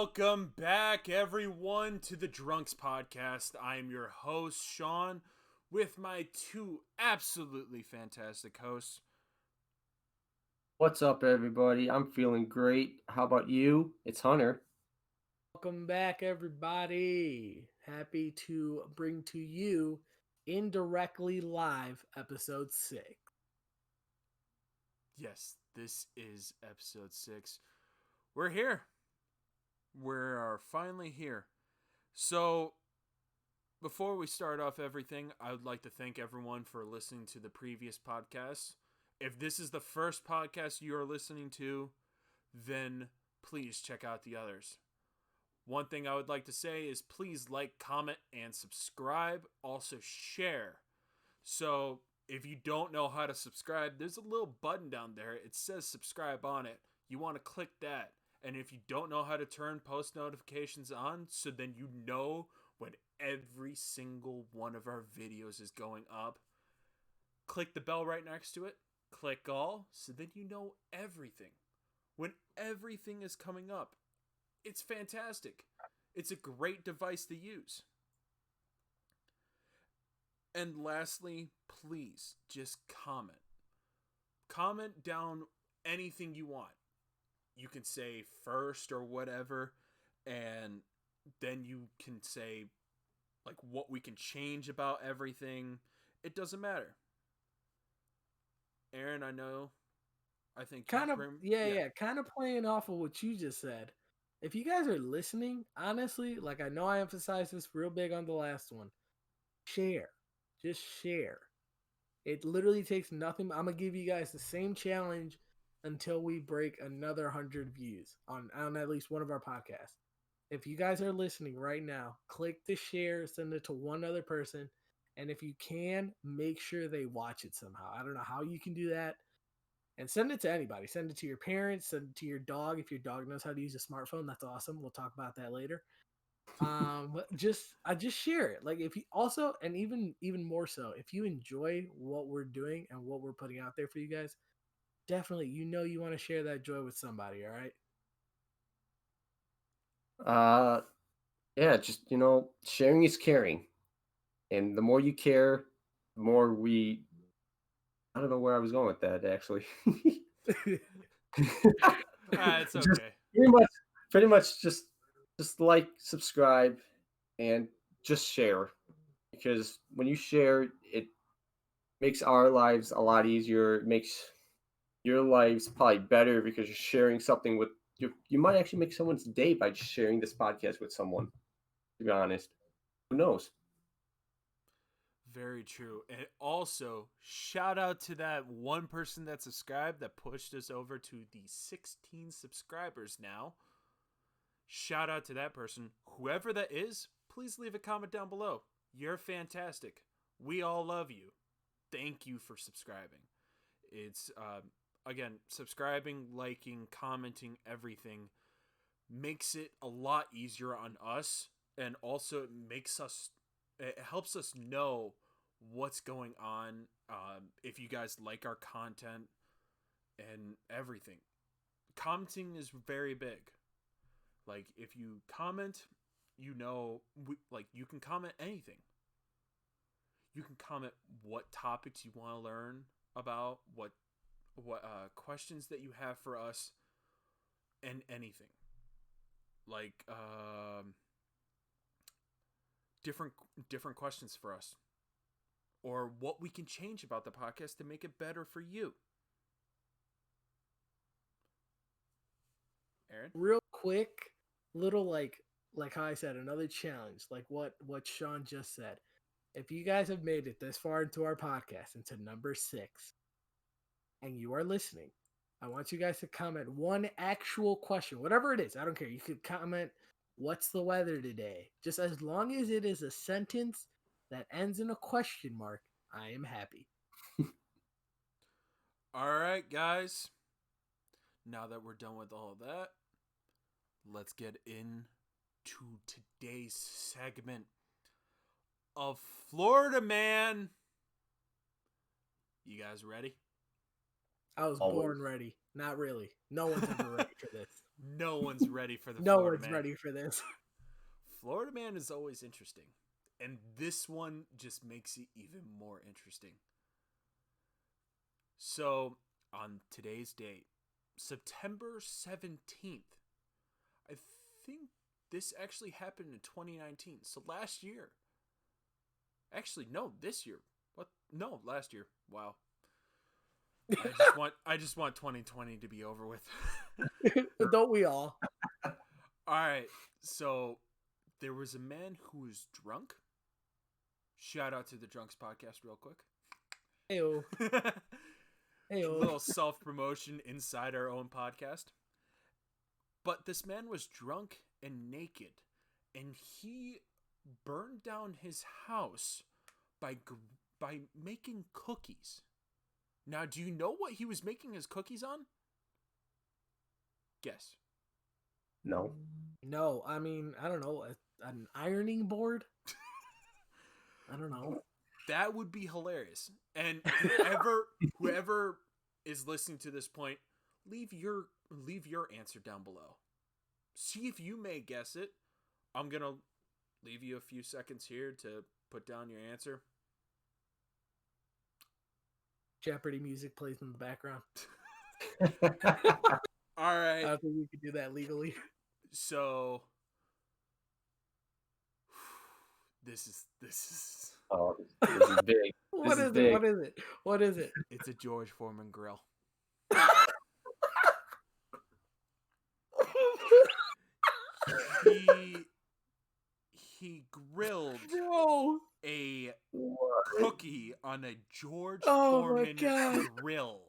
Welcome back, everyone, to the DRUNKS podcast. I am your host, Sean, with my two absolutely fantastic hosts. What's up, everybody? I'm feeling great. How about you? It's Hunter. Welcome back, everybody. Happy to bring to you Indirectly Live episode 6. Yes, this is episode 6. We're here. We are finally here. So, before we start off everything, I would like to thank everyone for listening to the previous podcasts. If this is the first podcast you are listening to, then please check out the others. One thing I would like to say is please like, comment, and subscribe. Also share. So if you don't know how to subscribe, there's a little button down there. It says subscribe on it. You want to click that. And if you don't know how to turn post notifications on, so then you know when every single one of our videos is going up, click the bell right next to it. Click all, so then you know everything. When everything is coming up, it's fantastic. It's a great device to use. And lastly, please just comment. Comment down anything you want. You can say first or whatever, and then you can say like what we can change about everything. It doesn't matter. Aaron, I think Kind of playing off of what you just said. If you guys are listening, honestly, like I know I emphasized this real big on the last one, share. Just share. It literally takes nothing. I'm going to give you guys the same challenge until we break another 100 views on at least one of our podcasts. If you guys are listening right now, click the share, send it to one other person. And if you can, make sure they watch it somehow. I don't know how you can do that. And send it to anybody. Send it to your parents, send it to your dog. If your dog knows how to use a smartphone, that's awesome. We'll talk about that later. But just share it. Like if you also, and even more so, if you enjoy what we're doing and what we're putting out there for you guys, definitely you want to share that joy with somebody. All right. Yeah, just sharing is caring, and the more you care, the more we. I don't know where I was going with that actually. It's Just okay. pretty much, just like, subscribe, and just share, because when you share, it makes our lives a lot easier. It makes your lives probably better because you're sharing something with you. You might actually make someone's day by just sharing this podcast with someone. To be honest, who knows? Very true. And also, shout out to that one person that subscribed that pushed us over to the 16 subscribers now. Shout out to that person. Whoever that is, please leave a comment down below. You're fantastic. We all love you. Thank you for subscribing. It's, again, subscribing, liking, commenting, everything makes it a lot easier on us. And also, it helps us know what's going on, if you guys like our content and everything. Commenting is very big. Like, if you comment, you can comment anything. You can comment what topics you want to learn about, what questions that you have for us, and anything. Like, different questions for us, or what we can change about the podcast to make it better for you. Aaron? Real quick, little like how I said, another challenge, like what Sean just said. If you guys have made it this far into our podcast, into number 6, and you are listening, I want you guys to comment one actual question, whatever it is. I don't care. You could comment, "What's the weather today?" Just as long as it is a sentence that ends in a question mark, I am happy. All right, guys. Now that we're done with all of that, let's get into today's segment of Florida Man. You guys ready? I was Always. born ready. Not really. No one's ever ready for this. No one's ready for the No Florida one's Man. ready for this. Florida Man is always interesting. And this one just makes it even more interesting. So, on today's date, September 17th, I think this actually happened in 2019. So last year. Actually, no, this year. What? No, last year. Wow. I just want 2020 to be over with. Don't we all? All right. So there was a man who was drunk. Shout out to the Drunks podcast real quick. Heyo. Heyo. Little self-promotion inside our own podcast. But this man was drunk and naked, and he burned down his house by making cookies. Now, do you know what he was making his cookies on? Guess. No. No, I mean, I don't know, an ironing board? I don't know. That would be hilarious. And whoever is listening to this point, leave your answer down below. See if you may guess it. I'm going to leave you a few seconds here to put down your answer. Jeopardy music plays in the background. All right. I don't think we could do that legally. So this is Oh, this is big. What is big. it? What is it? What is it? It's a George Foreman grill. He grilled Bro. a What? cookie on a George Oh my Foreman God. grill.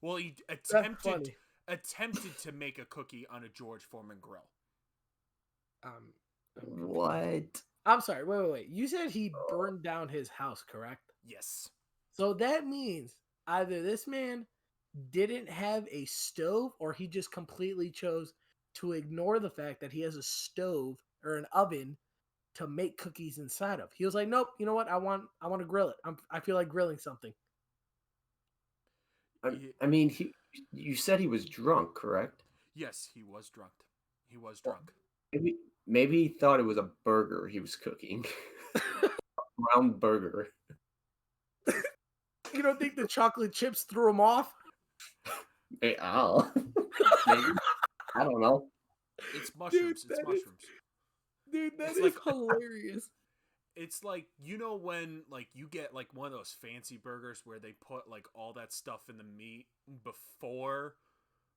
Well, he That's attempted funny. to make a cookie on a George Foreman grill. What? I'm sorry. Wait. You said he burned down his house, correct? Yes. So that means either this man didn't have a stove, or he just completely chose to ignore the fact that he has a stove or an oven to make cookies inside of. He was like, "Nope, you know what? I want to grill it. I feel like grilling something." I mean, you said he was drunk, correct? Yes, he was drunk. He was drunk. Maybe he thought it was a burger he was cooking. Round burger. You don't think the chocolate chips threw him off? Maybe. I don't know. It's mushrooms. It's mushrooms. Dude, that It's is like- hilarious. It's like, you know when like you get like one of those fancy burgers where they put like all that stuff in the meat before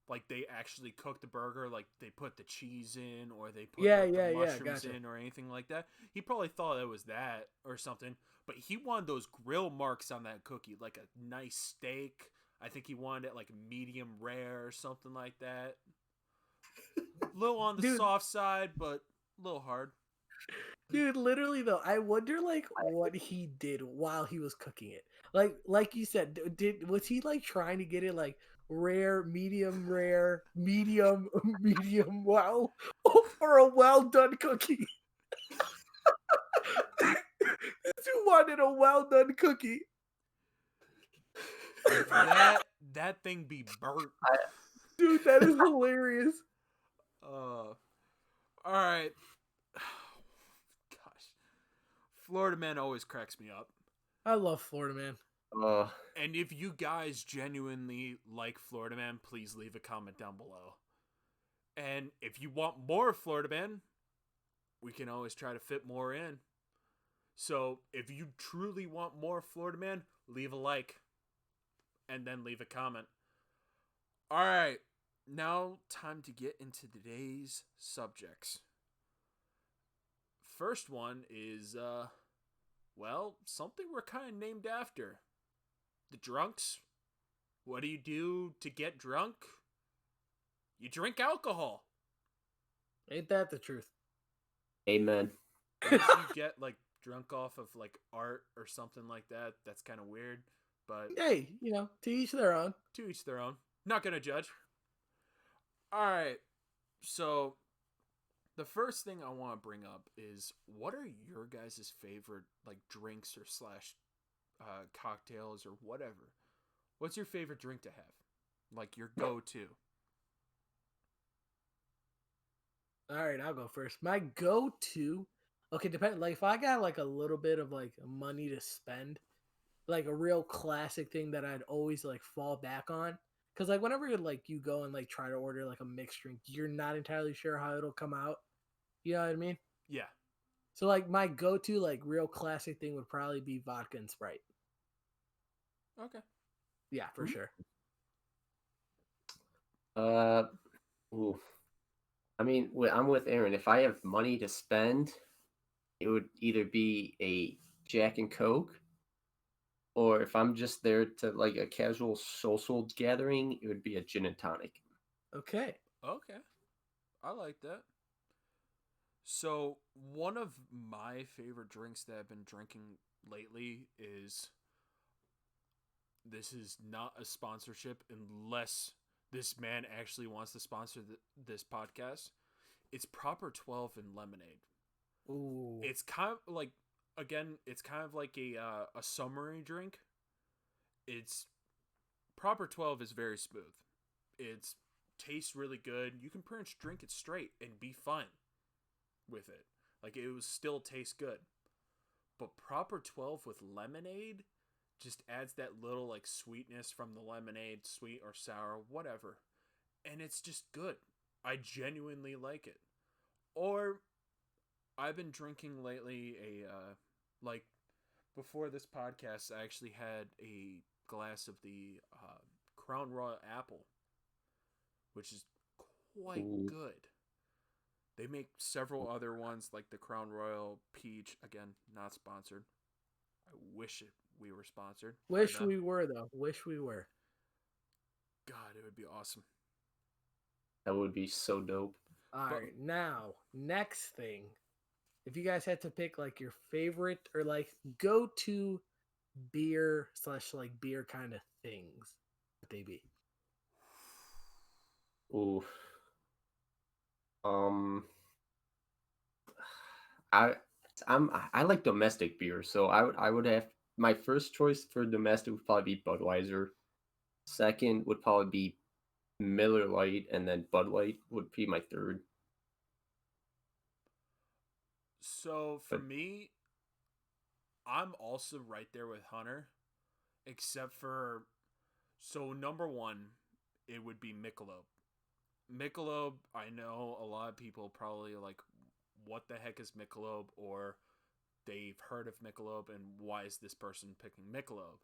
like they actually cook the burger, like they put the cheese in or they put the mushrooms gotcha. in or anything like that. He probably thought it was that or something, but he wanted those grill marks on that cookie, like a nice steak. I think he wanted it like medium rare or something like that. A little on the soft side, but a little hard. Dude, literally though, I wonder like what he did while he was cooking it. Like you said, was he like trying to get it like rare, medium, medium, well, or a well done cookie? This dude wanted a well done cookie. That thing be burnt. Dude, that is hilarious. All right. Gosh. Florida Man always cracks me up. I love Florida Man. And if you guys genuinely like Florida Man, please leave a comment down below. And if you want more Florida Man, we can always try to fit more in. So if you truly want more Florida Man, leave a like. And then leave a comment. Alright. Now, time to get into today's subjects. First one is, something we're kind of named after. The drunks. What do you do to get drunk? You drink alcohol. Ain't that the truth? Amen. If you get, like, drunk off of, like, art or something like that, that's kind of weird. But hey, you know, to each their own. To each their own. Not gonna judge. Alright, so the first thing I want to bring up is, what are your guys' favorite, like, drinks or slash cocktails or whatever? What's your favorite drink to have? Like, your go-to? All right, I'll go first. My go-to, okay, depend like if I got like a little bit of like money to spend, like a real classic thing that I'd always like fall back on. Cause like whenever like you go and like try to order like a mixed drink, you're not entirely sure how it'll come out. You know what I mean? Yeah. So like my go-to like real classic thing would probably be vodka and Sprite. Okay. Yeah, for sure. Ooh. I mean, I'm with Aaron. If I have money to spend, it would either be a Jack and Coke, or if I'm just there to like a casual social gathering, it would be a gin and tonic. Okay. Okay. I like that. So, one of my favorite drinks that I've been drinking lately is, this is not a sponsorship unless this man actually wants to sponsor this podcast. It's Proper 12 and lemonade. Ooh. It's kind of like, again, it's kind of like a summery drink. It's Proper 12 is very smooth. It's tastes really good. You can pretty much drink it straight and be fine with it. Like, it will still taste good. But Proper 12 with lemonade just adds that little like sweetness from the lemonade, sweet or sour, whatever. And it's just good. I genuinely like it. Or I've been drinking lately like before this podcast, I actually had a glass of the Crown Royal Apple, which is quite Ooh. good. They make several other ones like the Crown Royal Peach. Again, not sponsored. I wish we were sponsored. Wish we were though. Wish we were. God, it would be awesome. That would be so dope. All right, now next thing. If you guys had to pick like your favorite or like go-to beer / like beer kind of things, what they be? Ooh. Um, I I like domestic beer, so I would have my first choice for domestic would probably be Budweiser. Second would probably be Miller Lite, and then Bud Light would be my third. So for But me, I'm also right there with Hunter, except for, so number one, it would be Michelob. Michelob, I know a lot of people probably like, what the heck is Michelob, or they've heard of Michelob, and why is this person picking Michelob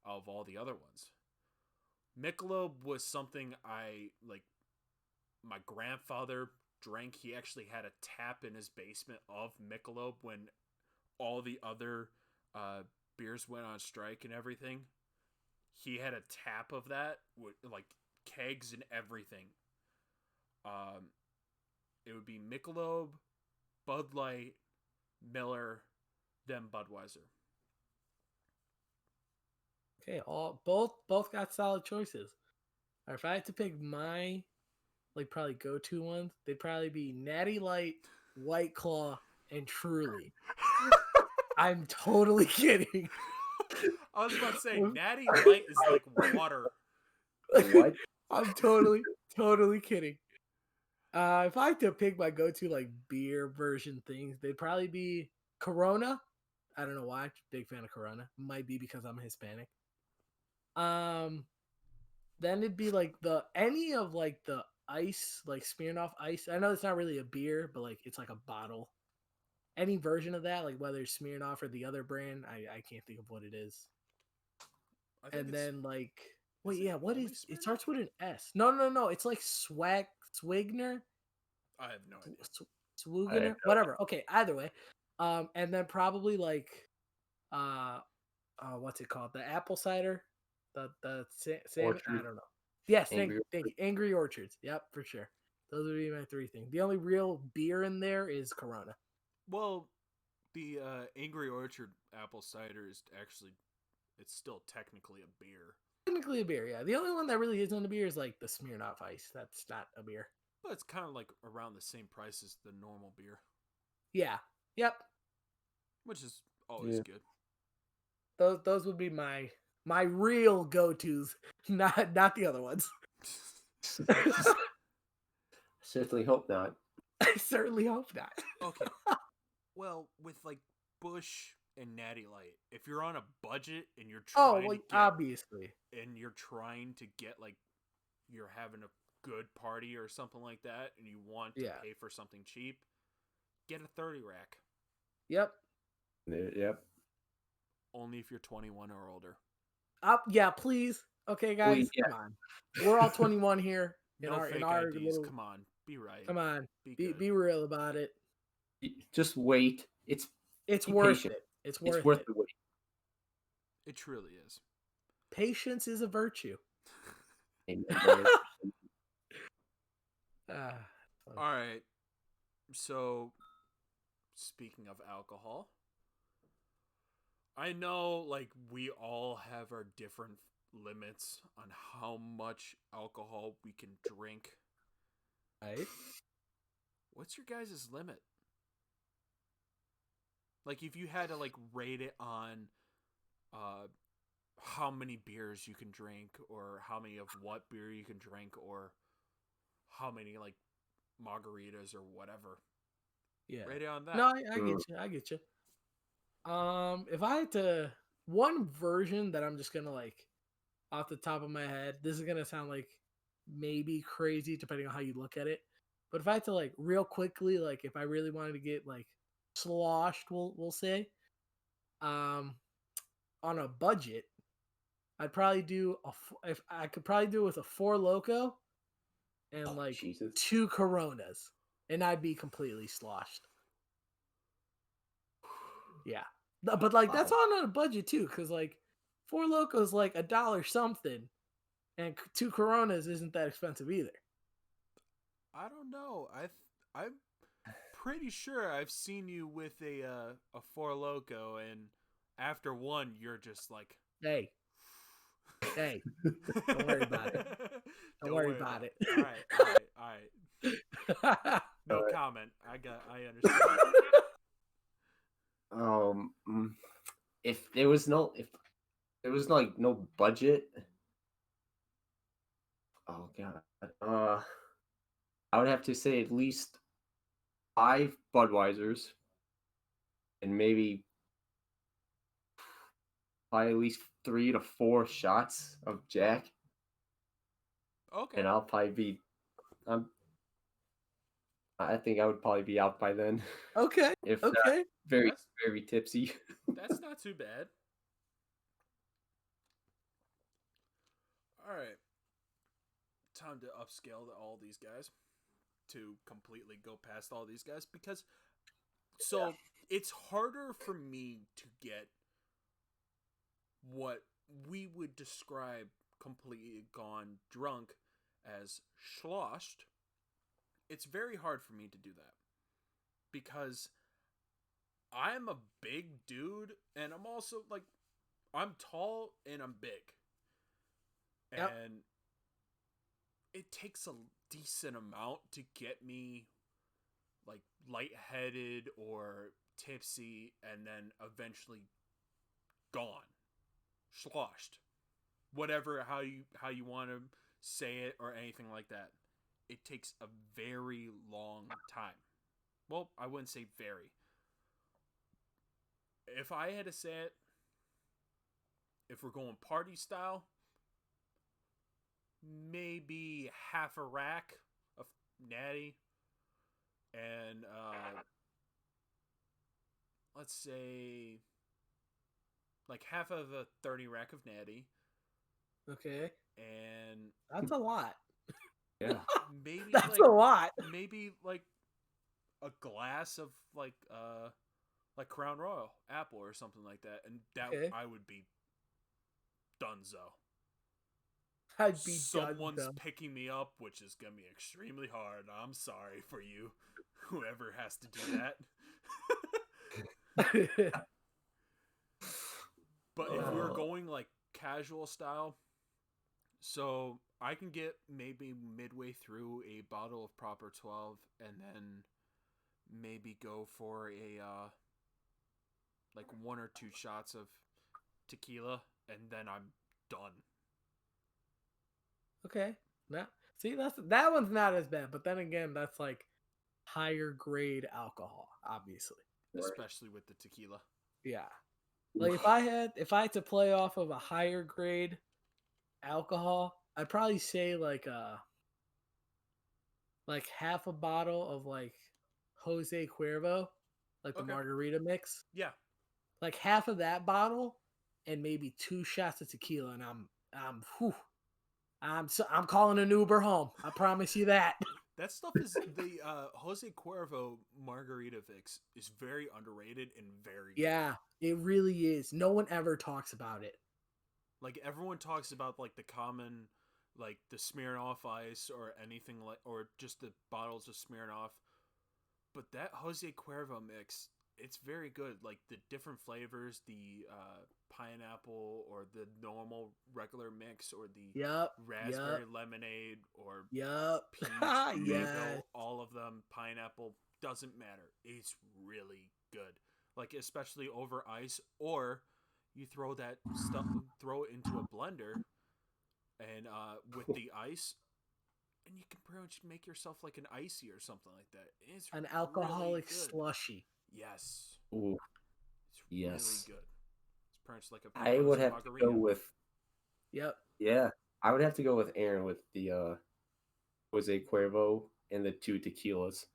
out of all the other ones? Michelob was something I like. My grandfather drank. He actually had a tap in his basement of Michelob when all the other uh, beers went on strike and everything. He had a tap of that with like kegs and everything. Um, it would be Michelob, Bud Light, Miller, then Budweiser. Okay, all both got solid choices. Or if I had to pick my like probably go-to ones, they'd probably be Natty Light, White Claw, and Truly. I'm totally kidding. I was about to say, Natty Light is like water. what? I'm totally kidding. If I had to pick my go-to like beer version things, they'd probably be Corona. I don't know why. Big fan of Corona. Might be because I'm Hispanic. Um, then it'd be like the any of like the ice, like Smirnoff Ice. I know it's not really a beer, but like it's like a bottle. Any version of that, like whether it's Smirnoff or the other brand, I can't think of what it is. I think And it's, then like is wait, it yeah, what only is it? Smirnoff? Starts with an S. No. It's like Swigner. I have no idea. I have Swigner, whatever. Okay, either way. And then probably like uh what's it called? The apple cider, the salmon. I Orchard, don't know. Yes, Angry. thank you. Angry Orchards. Yep, for sure. Those would be my three things. The only real beer in there is Corona. Well, the Angry Orchard apple cider is actually, it's still technically a beer, Technically a beer, yeah. The only one that really isn't a beer is like the Smirnoff Ice. That's not a beer. but it's kind of like around the same price as the normal beer, Yeah. Yep. which is always Yeah. good. Those would be my real go tos, not the other ones. Certainly hope not. I certainly hope not. Okay. Well, with like Bush and Natty Light, if you're on a budget and you're Oh, trying well, to get obviously. like you're having a good party or something like that and you want to Yeah. pay for something cheap, get a 30 rack. Yep. Yep. Only if you're 21 or older. Yeah, please. Okay, guys, Please, yeah. come on. We're all 21 here. No fake IDs. Little, Come on. Be right. come on. Be Be real about it. Just wait. It's be worth patient. it. It's It's worth worth it. the wait. It truly is. Patience is a virtue. Amen, brother. All right. So, speaking of alcohol, I know like we all have our different limits on how much alcohol we can drink. Right? What's your guys' limit? Like if you had to like rate it on how many beers you can drink or how many of what beer you can drink or how many like margaritas or whatever. Yeah. Rate it on that. No, I get you. I get you. If I had to one version that I'm just gonna like off the top of my head, this is gonna sound like maybe crazy depending on how you look at it. But if I had to like real quickly, like if I really wanted to get like sloshed, we'll say, on a budget, I'd probably do if I could probably do it with a 4 Loko and like Jesus. 2 Coronas, and I'd be completely sloshed. Yeah, but like that's Wow. on a budget too, because like 4 Locos like $1 something, and 2 Coronas isn't that expensive either. I don't know. I'm pretty sure I've seen you with a Four Loco, and after one, you're just like, Hey, don't worry about it. Don't worry about it. All right. No comment. I understand. If there was no like no budget, oh god, I would have to say at least 5 Budweisers, and maybe probably at least 3 to 4 shots of Jack, Okay. and I'll probably be, I think I would probably be out by then. Okay. If Okay. not very That's- very tipsy. That's not too bad. All right. Time to upscale to all these guys to completely go past all these guys because it's harder for me to get what we would describe completely gone drunk as sloshed. It's very hard for me to do that because I'm a big dude and I'm also like I'm tall and I'm big. Yep. And it takes a decent amount to get me like lightheaded or tipsy and then eventually gone. Sloshed. Whatever how you want to say it or anything like that. It takes a very long time. Well, I wouldn't say very. If I had to say it, if we're going party style, maybe half a rack of Natty and let's say like half of a 30 rack of Natty. Okay. And That's a lot. Yeah. maybe That's like, a lot. Maybe like a glass of like Crown Royal apple or something like that, and that Okay. I would be donezo. I'd be Someone's done. picking me up, which is gonna be extremely hard. I'm sorry for you, whoever has to do that. But if we were going like casual style, so I can get maybe midway through a bottle of Proper 12 and then maybe go for a like 1 or 2 shots of tequila and then I'm done. Okay. Now, see, that one's not as bad, but then again, that's like higher grade alcohol, obviously. especially with the tequila. Yeah. Like if I had to play off of a higher grade alcohol, I'd probably say like half a bottle of like Jose Cuervo, like the Okay. margarita mix. Yeah. Like half of that bottle and maybe 2 shots of tequila, and I'm calling an Uber home. I promise you that. That stuff is the Jose Cuervo margarita fix is very underrated and very good. Yeah, it really is. No one ever talks about it. Like everyone talks about like the common, like the Smirnoff Ice or anything like, or just the bottles of Smirnoff. But that Jose Cuervo mix, it's very good. Like the different flavors, the pineapple or the normal regular mix, or the Yep. raspberry lemonade or Yep. peach, Yes. mango, all of them, pineapple, doesn't matter. It's really good. Like especially over ice, or you throw that stuff, throw it into a blender, and with the ice, and you can pretty much make yourself like an icy or something like that. It's An really alcoholic good. slushy. Yes, Ooh, it's really yes. good. It's pretty much like a I would frozen have margarita. to go with Yep. yeah. I would have to go with Aaron with the Jose Cuervo and the 2 tequilas.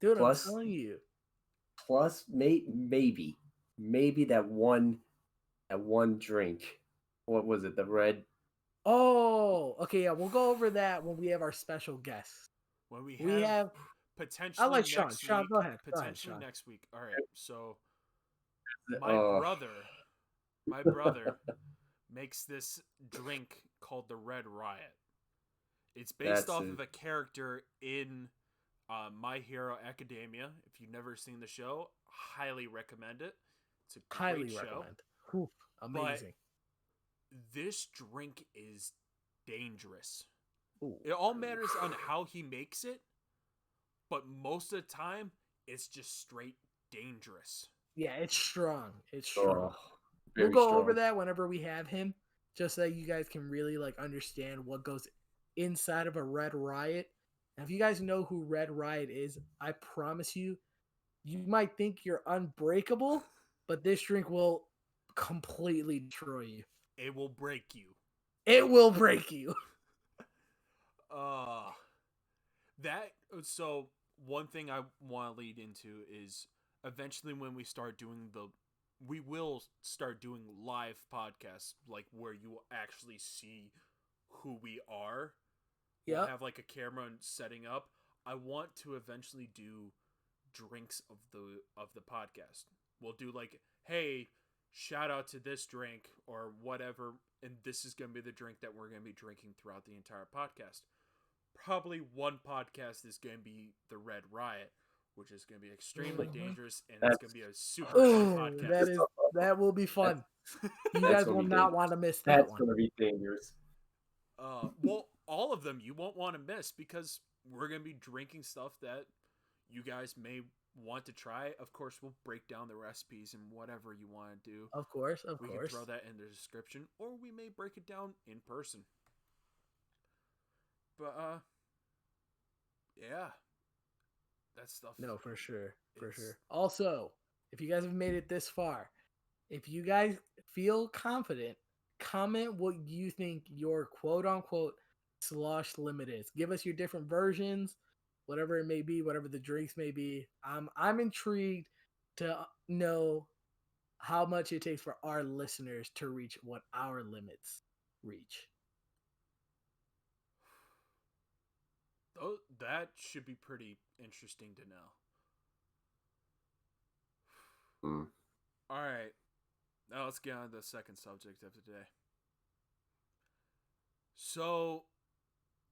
Dude, I'm Plus, telling you. maybe that one drink. What was it? The red. Oh, okay, yeah, we'll go over that when we have our special guests. When we We have have potentially I like Sean. next Sean, week, go ahead. Go ahead, potentially Sean. next week. All right, so my Oh, brother makes this drink called the Red Riot. It's based that's off it. of a character in My Hero Academia. If you've never seen the show, highly recommend it. It's a great Highly show. recommend. Whew, amazing. But this drink is dangerous. Ooh. It all matters on how he makes it, but most of the time, it's just straight dangerous. Yeah, it's strong. It's strong. Oh, We'll very go strong. over that whenever we have him, just so that you guys can really like understand what goes inside of a Red Riot. And if you guys know who Red Riot is, I promise you, you might think you're unbreakable, but this drink will completely destroy you. It will break you. It will break you. That so one thing I want to lead into is eventually when we will start doing live podcasts, like where you will actually see who we are. We'll Yep. have like a camera and setting up. I want to eventually do drinks of the podcast. We'll do like, hey, shout out to this drink or whatever, and this is going to be the drink that we're going to be drinking throughout the entire podcast. Probably one podcast is going to be the Red Riot, which is going to be extremely dangerous, and it's going to be a super fun podcast. That will be fun. You That's guys gonna will be not dangerous. want to miss that That's one. gonna be dangerous. Well, all of them you won't want to miss because we're going to be drinking stuff that you guys may want to try. Of course, we'll break down the recipes and whatever you want to do. Of course. We can throw that in the description, or we may break it down in person. But yeah, that stuff. No, for sure. For sure. Also, if you guys have made it this far, if you guys feel confident, comment what you think your quote unquote slosh limit is. Give us your different versions, whatever it may be, whatever the drinks may be. I'm intrigued to know how much it takes for our listeners to reach what our limits reach. Oh, that should be pretty interesting to know. All right. Now let's get on to the second subject of the day. So,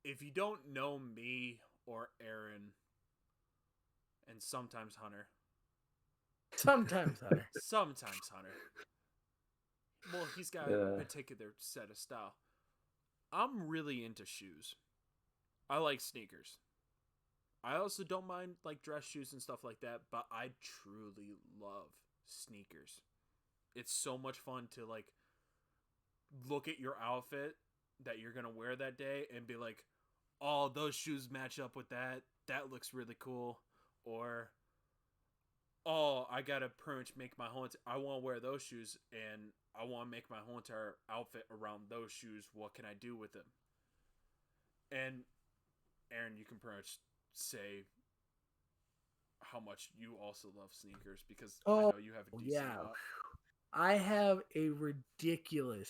if you don't know me or Aaron, and sometimes Hunter. Sometimes Hunter. Well, he's got a particular set of style. I'm really into shoes. I like sneakers. I also don't mind like dress shoes and stuff like that, but I truly love sneakers. It's so much fun to like look at your outfit that you're going to wear that day and be like, "Oh, those shoes match up with that. That looks really cool." or oh, I gotta pretty much make my whole. I want to wear those shoes, and I want to make my whole entire outfit around those shoes. What can I do with them? And Aaron, you can pretty much say how much you also love sneakers because I Oh, know you have a decent yeah. amount. I have a ridiculous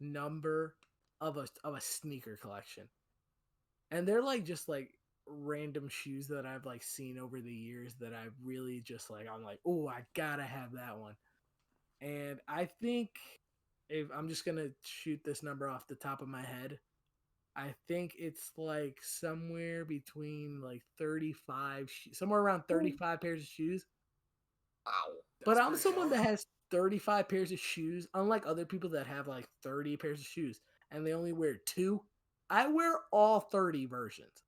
number of a sneaker collection. And they're like just like random shoes that I've like seen over the years that I've really just like I'm like, "Oh, I got to have that one." And I think if I'm just going to shoot this number off the top of my head, I think it's like somewhere between like 35 somewhere around 35 pairs of shoes. Wow. But That's I'm pretty someone solid. that has 35 pairs of shoes, unlike other people that have like 30 pairs of shoes and they only wear two. I wear all 30 versions.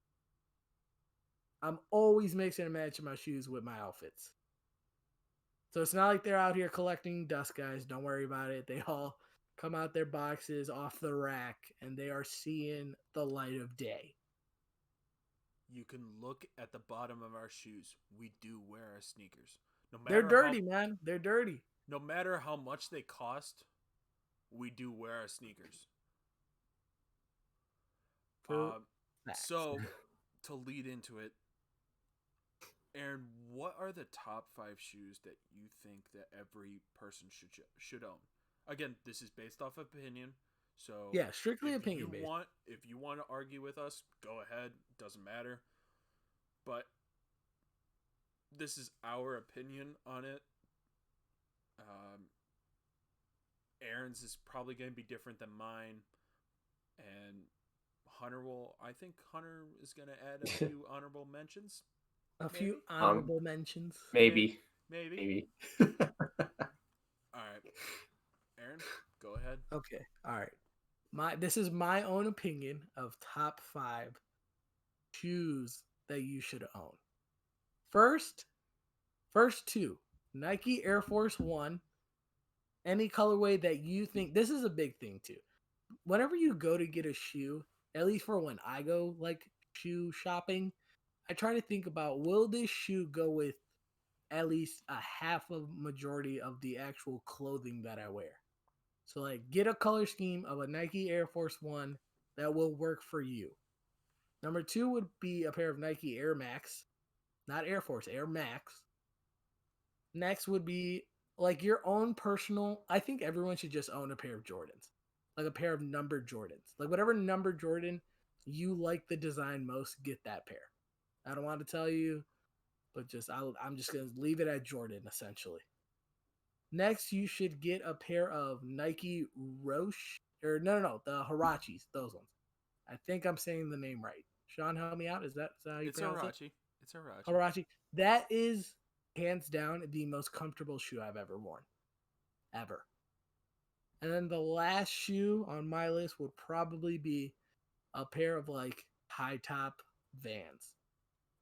I'm always mixing and matching my shoes with my outfits. So it's not like they're out here collecting dust, guys. Don't worry about it. They all come out their boxes off the rack and they are seeing the light of day. You can look at the bottom of our shoes. We do wear our sneakers. No They're matter dirty, man. They're dirty. no matter how much they cost, we do wear our sneakers. For facts. So to lead into it, Aaron, what are the top 5 shoes that you think that every person should own? Again, this is based off opinion. So Yeah, strictly if opinion you based. want if you want to argue with us, go ahead. Doesn't matter. But this is our opinion on it. Aaron's is probably going to be different than mine, and I think Hunter is going to add a few honorable mentions. A Maybe? few honorable mentions. Maybe. Maybe. All right, Aaron, go ahead. Okay. All right. This is my own opinion of top 5 shoes that you should own. First 2, Nike Air Force 1. Any colorway that you think, this is a big thing too. Whenever you go to get a shoe, at least for when I go like shoe shopping, I try to think about, will this shoe go with at least a half of majority of the actual clothing that I wear? So like get a color scheme of a Nike Air Force 1 that will work for you. Number 2 would be a pair of Nike Air Max, not Air Force, Air Max. Next would be like your own personal. I think everyone should just own a pair of Jordans, like a pair of numbered Jordans. Like whatever number Jordan you like the design most, get that pair. I don't want to tell you, but I'm just gonna leave it at Jordan essentially. Next, you should get a pair of Nike Roche or no, the Hirachis, those ones. I think I'm saying the name right. Sean, help me out. Is that how you It's pronounce it? Arachi. It's Arachi. Hirachi. That is hands down the most comfortable shoe I've ever worn. Ever. And then the last shoe on my list would probably be a pair of like high top Vans.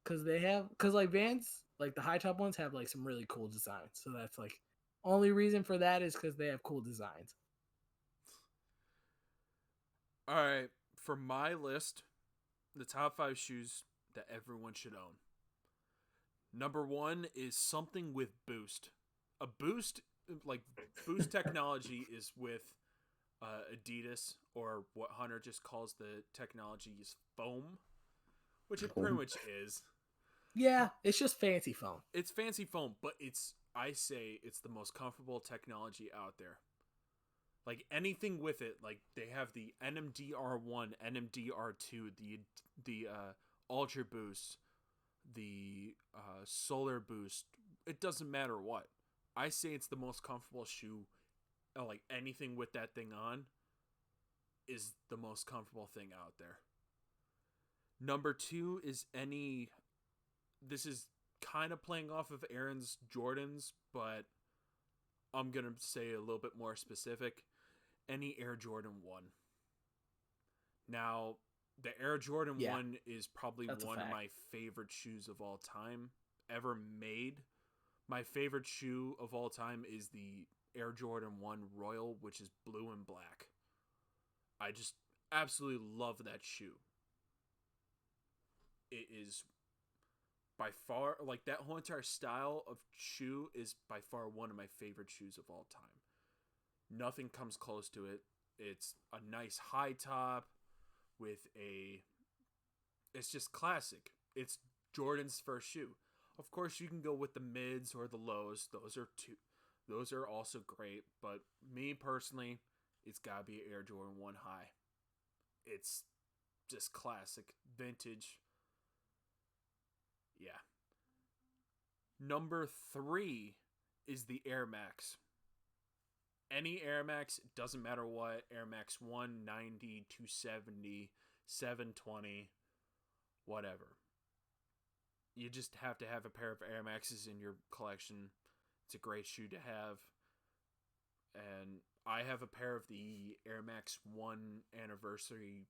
Cause like Vans, like the high top ones have like some really cool designs. So that's like only reason for that is because they have cool designs. All right, for my list, the top 5 shoes that everyone should own. Number 1 is something with Boost. A Boost, like Boost technology, is with Adidas, or what Hunter just calls the technology is foam, which it pretty much is. Yeah, it's just fancy foam. It's fancy foam, but I say it's the most comfortable technology out there. Like anything with it, like they have the NMDR1, NMDR2, the Ultra Boost, the Solar Boost. It doesn't matter what. I say it's the most comfortable shoe. Like anything with that thing on is the most comfortable thing out there. Number 2 is this is kind of playing off of Aaron's Jordans, but I'm going to say a little bit more specific. Any Air Jordan 1. Now, the Air Jordan 1 is probably one of my favorite shoes of all time ever made. My favorite shoe of all time is the Air Jordan 1 Royal, which is blue and black. I just absolutely love that shoe. It is by far, like, that whole entire style of shoe is by far one of my favorite shoes of all time. Nothing comes close to it. It's a nice high top with a. It's just classic. It's Jordan's first shoe. Of course, you can go with the mids or the lows. Those are also great. But me personally, it's gotta be Air Jordan 1 High. It's just classic, vintage. Yeah. Number 3 is the Air Max. Any Air Max, doesn't matter what, Air Max 190, 270, 720, whatever. You just have to have a pair of Air Maxes in your collection. It's a great shoe to have. And I have a pair of the Air Max 1 Anniversary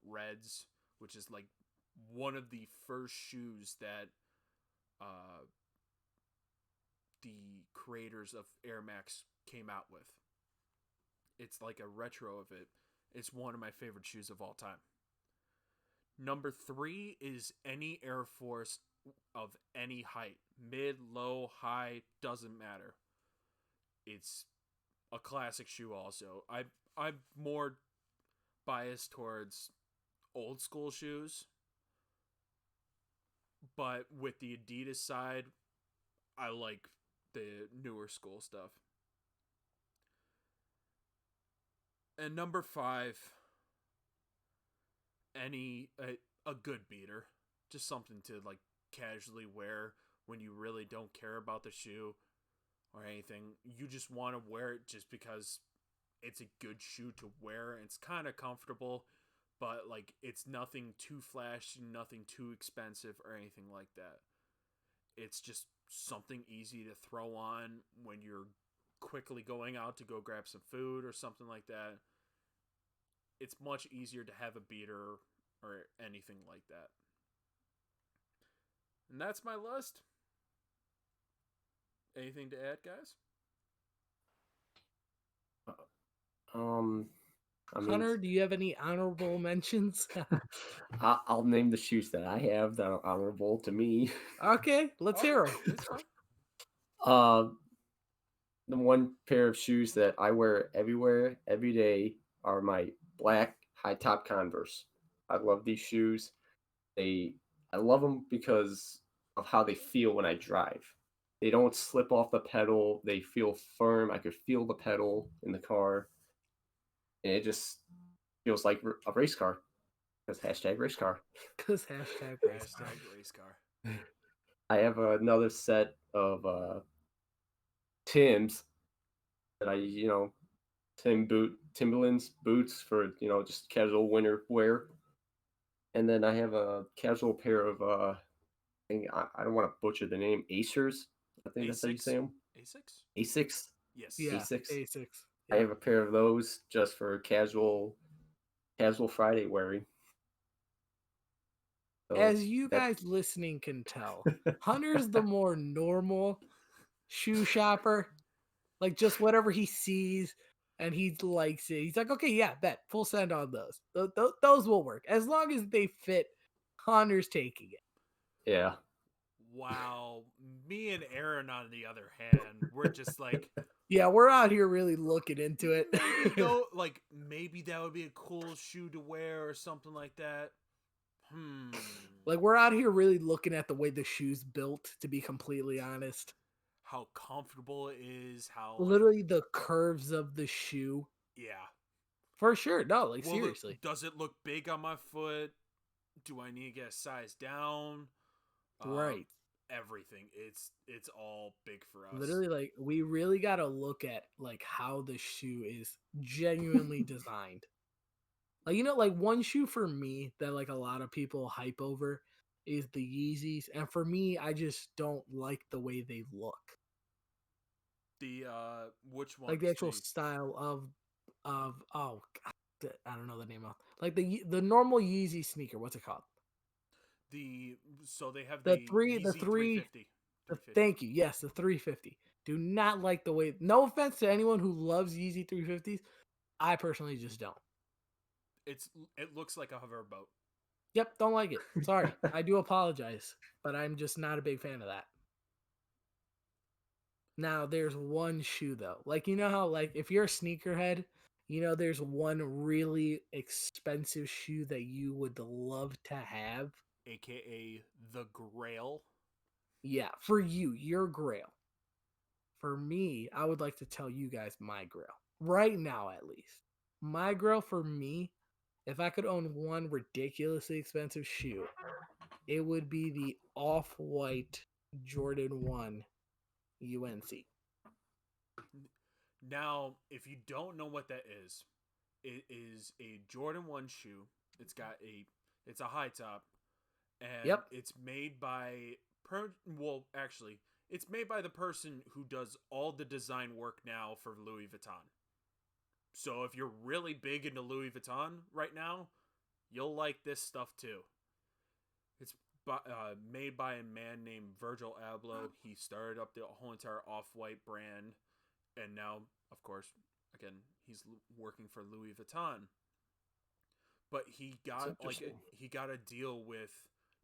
Reds, which is like one of the first shoes that the creators of Air Max came out with. It's like a retro of it. It's one of my favorite shoes of all time. Number 3 is any Air Force of any height. Mid, low, high, doesn't matter. It's a classic shoe also. I'm more biased towards old school shoes. But with the Adidas side, I like the newer school stuff. And number 5, a good beater, just something to like casually wear when you really don't care about the shoe or anything. You just want to wear it just because it's a good shoe to wear. It's kind of comfortable, but like it's nothing too flashy, nothing too expensive or anything like that. It's just something easy to throw on when you're quickly going out to go grab some food or something like that. It's much easier to have a beater or anything like that. And that's my list. Anything to add, guys? I mean, Hunter, do you have any honorable mentions? I'll name the shoes that I have that are honorable to me. Okay, let's hear them. It's fine. The one pair of shoes that I wear everywhere, every day, are my black high top Converse. I love these shoes. I love them because of how they feel when I drive. They don't slip off the pedal. They feel firm. I could feel the pedal in the car, and it just feels like a race car. Because hashtag race car. Because hashtag race car. Hashtag race car. I have another set of Tim's that Timberlands boots for just casual winter wear, and then I have a casual pair of I don't want to butcher the name, Acers. I think that's how you say them. Asics? Asics. Yes. Yeah, Asics. A6. I have a pair of those just for casual Friday wearing. So As you guys listening can tell, Hunter's the more normal shoe shopper. Like just whatever he sees and he likes it. He's like, okay, yeah, bet. Full send on those. Those will work. As long as they fit, Hunter's taking it. Yeah. Wow. Me and Aaron, on the other hand, we're just like, Yeah, we're out here really looking into it. like maybe that would be a cool shoe to wear or something like that. Like we're out here really looking at the way the shoe's built, to be completely honest. How comfortable it is, how literally the curves of the shoe. Yeah. For sure. No, like seriously. Does it look big on my foot? Do I need to get a size down? Right. Everything. It's all big for us. Literally, like we really got to look at like how the shoe is genuinely designed. Like like one shoe for me that like a lot of people hype over is the Yeezys, and for me, I just don't like the way they look. The which one? Like the actual style of oh God, I don't know the name of like the normal Yeezy sneaker. What's it called? So they have the Yeezy 350. Thank you. Yes, the 350. Do not like the way. No offense to anyone who loves Yeezy 350s. I personally just don't. It looks like a hoverboat. Yep, don't like it. Sorry. I do apologize, but I'm just not a big fan of that. Now, there's one shoe though. Like you know how like if you're a sneakerhead, there's one really expensive shoe that you would love to have. AKA the Grail. Yeah, for you, your grail. For me, I would like to tell you guys my grail. Right now at least. My grail for me, if I could own one ridiculously expensive shoe, it would be the off-white Jordan 1 UNC. Now, if you don't know what that is, it is a Jordan 1 shoe. It's a high top, and Yep. it's made by actually, it's made by the person who does all the design work now for Louis Vuitton. So if you're really big into Louis Vuitton right now, you'll like this stuff too. It's made by a man named Virgil Abloh. He started up the whole entire Off-White brand, and now, of course, again, he's working for Louis Vuitton. But he got a deal with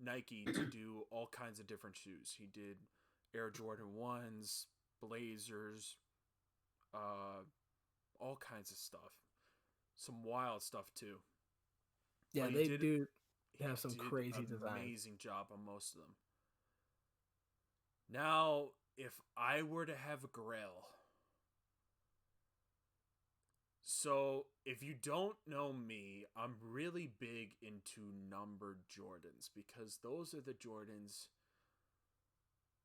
Nike to do all kinds of different shoes. He did Air Jordan 1s, Blazers, all kinds of stuff. Some wild stuff too. Yeah, But they do he have some did crazy an designs. amazing job on most of them. Now, if I were to have a grail, so if you don't know me, I'm really big into numbered Jordans because those are the Jordans,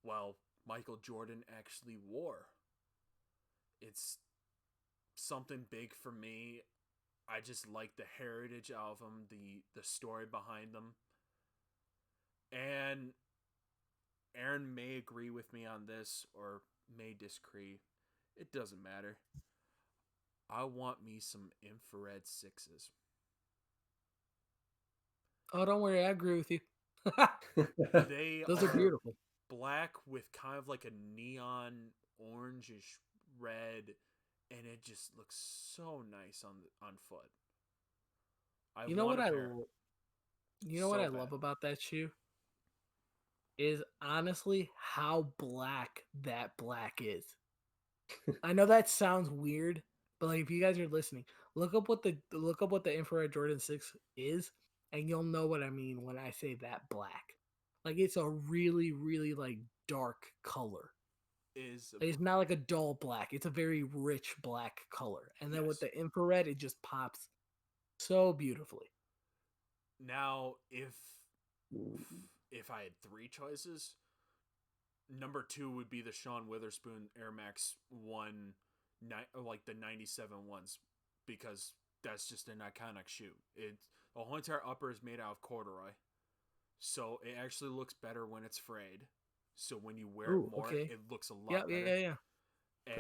well, Michael Jordan actually wore. It's something big for me. I just like the heritage of them, the story behind them. And Aaron may agree with me on this or may disagree. It doesn't matter. I want me some infrared sixes. Oh, don't worry, I agree with you. They Those are are beautiful. black with kind of like a neon orangish red, and it just looks so nice on foot. I You know want what a I pair you know what so I bad. love about that shoe is honestly how black that black is. I know that sounds weird, but like if you guys are listening, look up what the infrared Jordan 6 is, and you'll know what I mean when I say that black. Like it's a really, really like dark color. Is It's not like a dull black. It's a very rich black color. And then with yes. the infrared, it just pops so beautifully. Now, if I had three choices, number two would be the Sean Witherspoon Air Max 1, like the 97 ones, because that's just an iconic shoe. The whole entire upper is made out of corduroy, so it actually looks better when it's frayed. So when you wear it Ooh, more, okay. it looks a Yeah, lot yeah, better. yeah, yeah.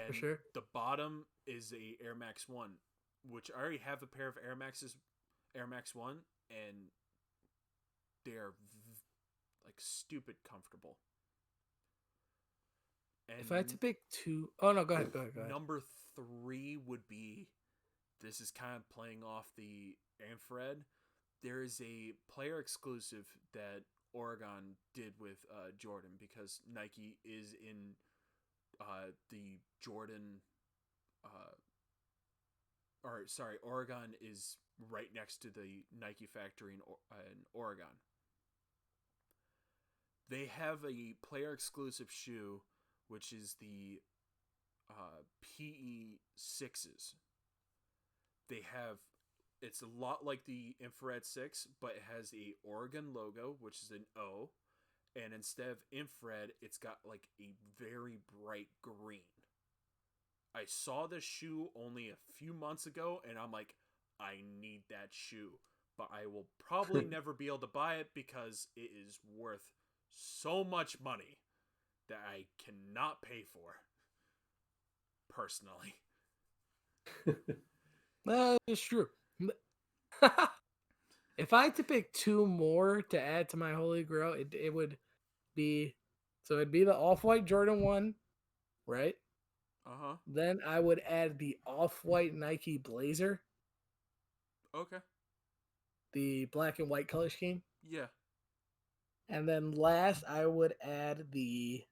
For And sure. the bottom is a Air Max 1, which I already have a pair of Air Max 1, and they are like stupid comfortable. If I had to And pick two, oh no, go ahead, go ahead, go ahead. number three would be, this is kind of playing off the infrared. There is a player exclusive that Oregon did with Jordan, because Nike is in the Jordan, or sorry, Oregon is right next to the Nike factory in Oregon. They have a player exclusive shoe, which is the PE sixes. They have, it's a lot like the infrared 6, but it has a Oregon logo, which is an O, and instead of infrared, it's got like a very bright green. I saw this shoe only a few months ago, and I'm like, I need that shoe, but I will probably never be able to buy it because it is worth so much money that I cannot pay for personally. It's true. If I had to pick two more to add to my holy grail, it would be, so it'd be the off-white Jordan 1, right? Uh-huh. Then I would add the off-white Nike Blazer. Okay. the black and white color scheme. Yeah. And then last, I would add the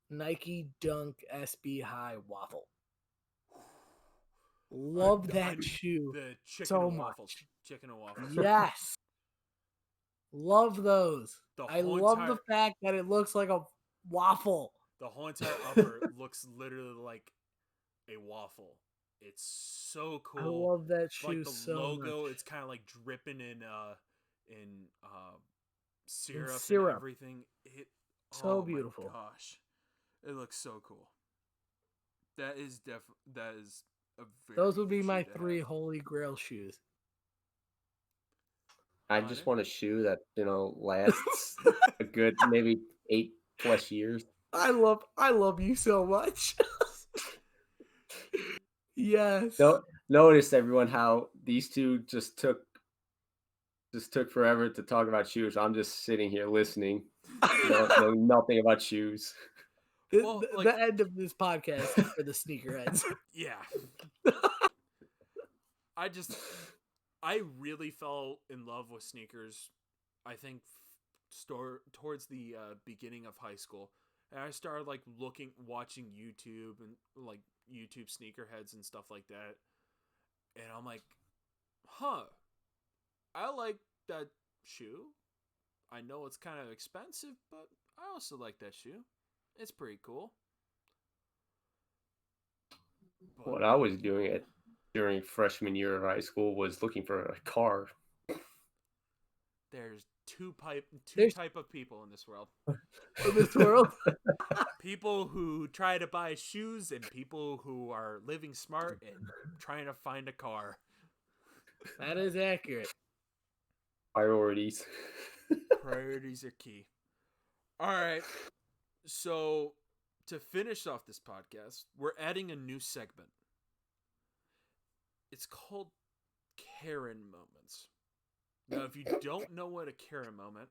Nike Dunk SB High waffle. Love that shoe The chicken so and waffles. much. Chicken and waffles. Yes. Love those. The I whole love entire- the fact that it looks like a waffle. The whole entire upper looks literally like a waffle. It's so cool. I love that shoe like the so logo, much. it's kind of like dripping in syrup, syrup. and everything. So oh beautiful. My gosh, it looks so cool. That is a very Those would good be shoe my to 3 have. holy grail shoes. I just want a shoe that lasts a good maybe 8+ years. I love you so much. Yes. So, notice everyone how these two just took forever to talk about shoes. I'm just sitting here listening, knowing nothing about shoes. Well, The end of this podcast for the sneakerheads. Yeah. I really fell in love with sneakers, I think, towards the beginning of high school. And I started watching YouTube and like YouTube sneakerheads and stuff like that. And I'm like, huh, I like that shoe. I know it's kind of expensive, but I also like that shoe. It's pretty cool. But What I was doing during freshman year of high school was looking for a car. there's two type of people in this world. In this world. People who try to buy shoes and people who are living smart and trying to find a car. That is accurate. Priorities. Priorities are key. All right. So, to finish off this podcast, we're adding a new segment. It's called Karen Moments. Now, if you don't know what a Karen moment,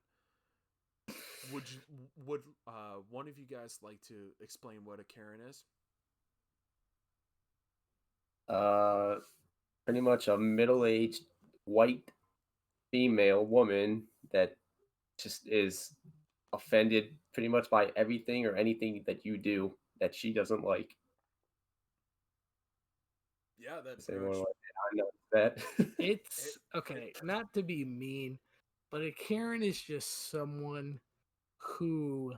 would one of you guys like to explain what a Karen is? Pretty much a middle-aged white female woman that just is offended pretty much by everything or anything that you do that she doesn't like. Yeah, that's Does anyone I know that. It's okay, not to be mean, but a Karen is just someone who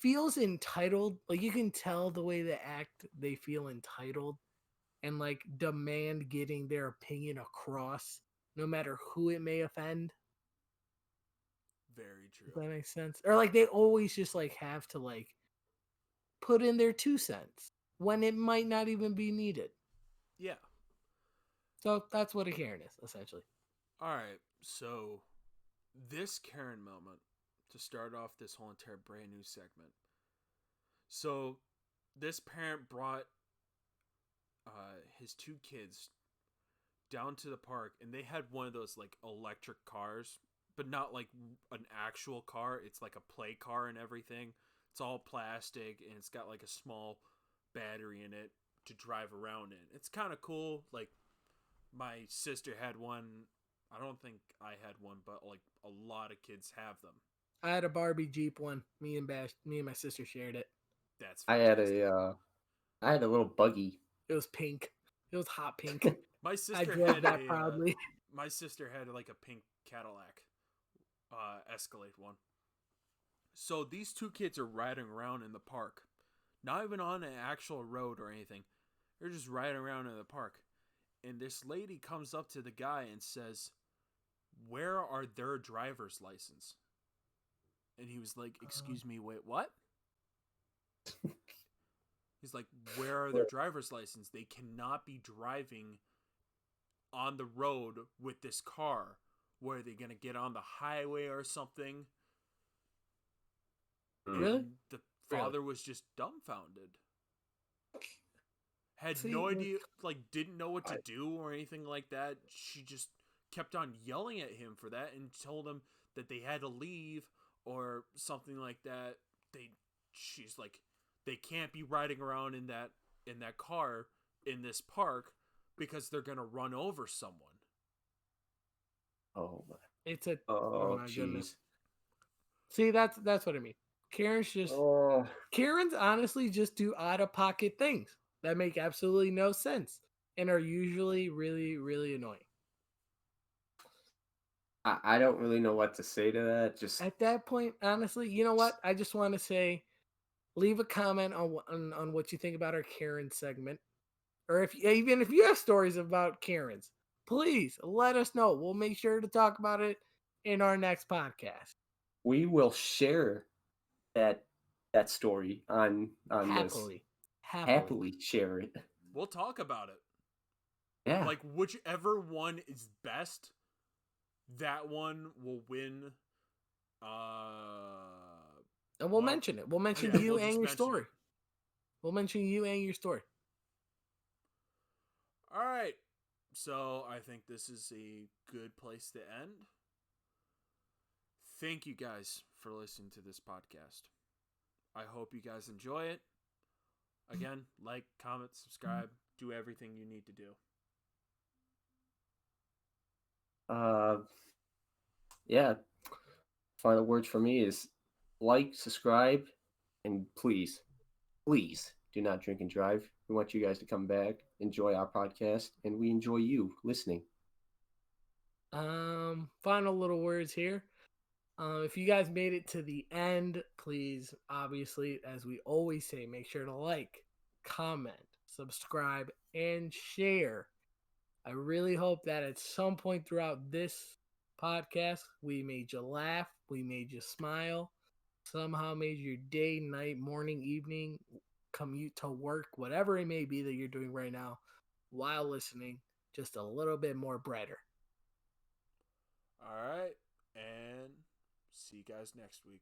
feels entitled. Like you can tell the way they act, they feel entitled and demand getting their opinion across no matter who it may offend. very true. Does that make sense? Or they always just have to put in their 2 cents when it might not even be needed. Yeah. So that's what a Karen is, essentially. All right. So this Karen moment to start off this whole entire brand new segment. So this parent brought his 2 kids down to the park, and they had one of those electric cars, but not an actual car. It's like a play car and everything. It's all plastic, and it's got a small battery in it to drive around in. It's kind of cool. My sister had one. I don't think I had one, but a lot of kids have them. I had a Barbie Jeep one. Me and my sister shared it. That's I had fantastic. I had a little buggy. It was pink. It was hot pink. My sister I drove had that proudly. My sister had a pink Cadillac, Escalade one. So these 2 kids are riding around in the park, not even on an actual road or anything. They're just riding around in the park, and this lady comes up to the guy and says, "Where are their driver's license?" And he was like, "Excuse me, wait, what?" He's like, "Where are their driver's license? They cannot be driving on the road with this car. Where are they going to get on the highway or something?" Really? And the father was just dumbfounded. Had See, no idea, didn't know what to do or anything like that. She just kept on yelling at him for that and told him that they had to leave or something like that. She's like, they can't be riding around in that car in this park because they're gonna run over someone. Oh my. It's a Oh my goodness. jeez. See, that's what I mean. Oh. Karens honestly just do out of pocket things that make absolutely no sense and are usually really, really annoying. I don't really know what to say to that. Just At that point, honestly, you know what? I just want to say, leave a comment on what you think about our Karen segment, or even if you have stories about Karens, please let us know. We'll make sure to talk about it in our next podcast. we will share that story on this. Happily, happily. Happily share it. We'll talk about it. Yeah. Like, whichever one is best, that one will win. And we'll Well, mention it. We'll mention yeah, you we'll and just your mention story. it. We'll mention you and your story. All right. So I think this is a good place to end. Thank you guys for listening to this podcast. I hope you guys enjoy it. Again, like, comment, subscribe, do everything you need to do. Yeah. Final words for me is like, subscribe, and please do not drink and drive. We want you guys to come back, enjoy our podcast, and we enjoy you listening. Final little words here. If you guys made it to the end, please, obviously, as we always say, make sure to like, comment, subscribe, and share. I really hope that at some point throughout this podcast, we made you laugh, we made you smile, somehow made your day, night, morning, evening, commute to work, whatever it may be that you're doing right now, while listening, just a little bit more brighter. All right. And see you guys next week.